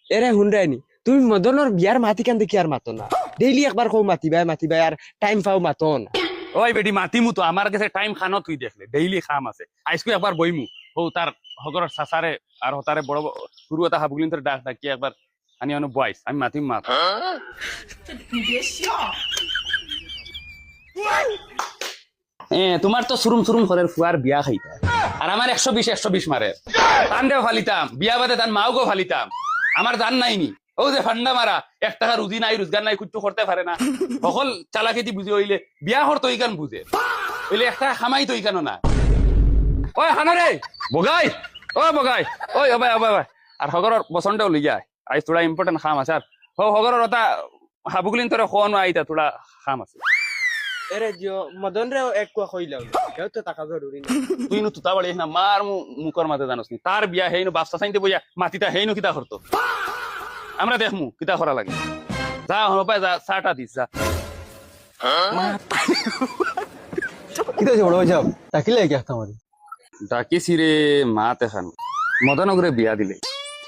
এরে হুনরাইনি তুমি মদনের বিয়ার মাতি কান দেখি আর মাতো না ডেইলি একবার কও মাতিবাই আর টাইম পাও মাতো না। ওই বেটি মাতিমু তো আমার কাছে টাইম খানো তুই দেখলে ডেইলি খাম আছে আইসকু একবার বইমু ও তার হগরের সাসারে আর হতারে বড় শুরু এটা হাবুলিন তোর ডাক ডাকি একবার আনি আনো বয়স আমি মাতিম মাত তোমার তো সুরুম সুরুম ঘরের ফুয়ার বিয়া খাইতা আর আমার 120 মারে টান দেও ফালিতাম বিয়া বাদে তান মাও গো ফালিতাম আমার জান নাইনি ও যে ফান্ডা মারা 1 টাকা রুজি নাই রোজগার নাই কুচ্ছু করতে পারে না সকল চালাকেতি বুঝে হইলে বিয়া হরতো ইকান বুঝে হইলে 1 টাকা খামাই তো ইকানো না ওই হানারে বগাই ও বগাই ওই অবাই অবাই আর হগরর বসনটাও লিয়া আইস তোরা ইম্পর্টেন্ট খাম আছে আর হগরর ওটা হাবুকলিন তোরা খোয়ানো আইতা তোরা খাম আছে এরে জিও মদন রে এক কুয়া কইলাও কেউ তো টাকা জরুরি না তুই নু তুতা বাড়ি না মার মুখর মাঝে জানোস নি তার বিয়া হেইনো বাচ্চা চাইতে বইয়া মাটিটা হেইনো কিতা করতো আমরা দেখমু কিতা করা লাগে যা হপায় যা চাটা দিস যা কিতা হইছে বড় ভাই সাহেব ডাকিলে কি আসতাম আমি ডাকিছি রে মা তেখান মদনগরে বিয়া দিলে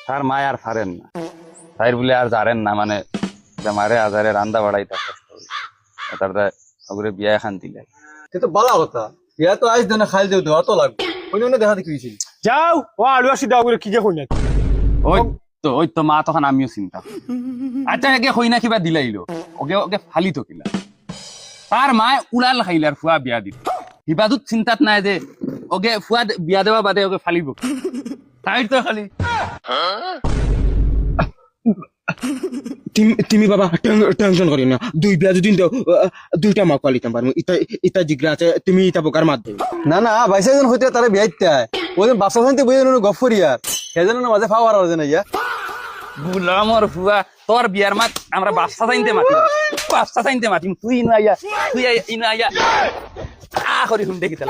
তার মা আর ফারেন না তাই বলে আর জারেন না মানে মারে আজারে রান্দা বাড়াইতা তার ওগুলো বিয়া খান দিলে সে তো বালা কথা বিয়া তো আইস দেনা খাইল দেও দেওয়া তো লাগবে ওই জন্য দেখা দেখি হইছিল যাও ও আলু আসি দাও বলে কি যে কই না ওই তো মা তখন আমিও চিন্তা আচ্ছা একে হই না কিবা দিলাইলো ওকে ওকে ফালি তো কিলা তার মায় উড়াল খাইলার ফুয়া বিয়া দিল হিবাদুত চিন্তাত নাই যে ওকে ফুয়া বিয়া দেওয়া বাদে ওকে ফালিব তাই তো খালি তুমি বাবা টেনশন করি না দুই বিয়া যদি দুইটা মা পালিতাম পারবো ইতা জিগরা আছে তুমি ইতা বোকার মাত দেবে না না বাইসা জন হইতে তারে বিয়াইতে ওই বাপসা শান্তি বইয়ে গফ করিয়ার সেজন মাঝে ফাওয়ার আছে না ইয়া গুলামর ফুয়া তোর বিয়ার মাত আমরা বাচ্চা চাইতে মাতিম তুই ইনু আইয়া করি হুন্ডে কিতা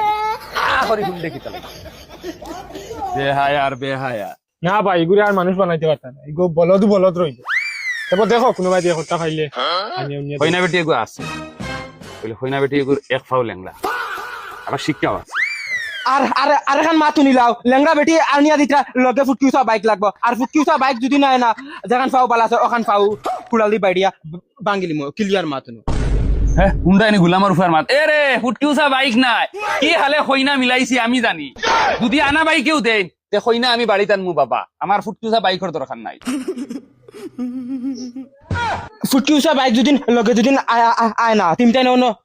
লাগে বেহায়া আর বেহায়া না ভাই এগুলো আর মানুষ বানাইতে পারতাম না এগুলো বলদ রইছে তারপর দেখো কোনোবাই দিয়ে হত্যা খাইলে হইনা বেটি এগু আছে বলে হইনা বেটি এগুর এক ফাও লেংলা আবার শিক্ষাও আছে আর আর আর এখন মা তুনি লাও লেঙ্গা বেটি আনিয়া দিতা লগে ফুটকিউসা বাইক লাগবো আর ফুটকিউসা বাইক যদি নাই না যেখান ফাও বালা আছে ওখান ফাও কুড়ালি বাইডিয়া বাঙ্গিলি মো ক্লিয়ার মা তুনো হ্যাঁ হুন্ডা এনে গুলামর ফুয়ার মাত এ রে ফুটকিউসা বাইক নাই কি হালে হইনা মিলাইছি আমি জানি যদি আনা বাইকেও দেন তে হইনা আমি বাড়িতে আনমু বাবা আমার ফুটকিউসা বাইকের দরকার নাই ফুটকিউসা বাইক যদি লগে যদি আয় না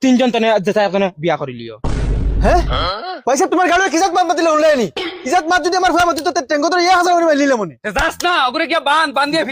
তিনজন তনে যেটা এখানে বিয়া করে লিও হ্যাঁ পয়সা তোমার গাড়ি কিজাত মাত দিলে উনলাইনি কিজাত মাত যদি আমার ফুয়া মাতি তো টেঙ্গো তো ইয়া হাজার করে লিলে মনে যাস না ওগুলো কি বান দিয়ে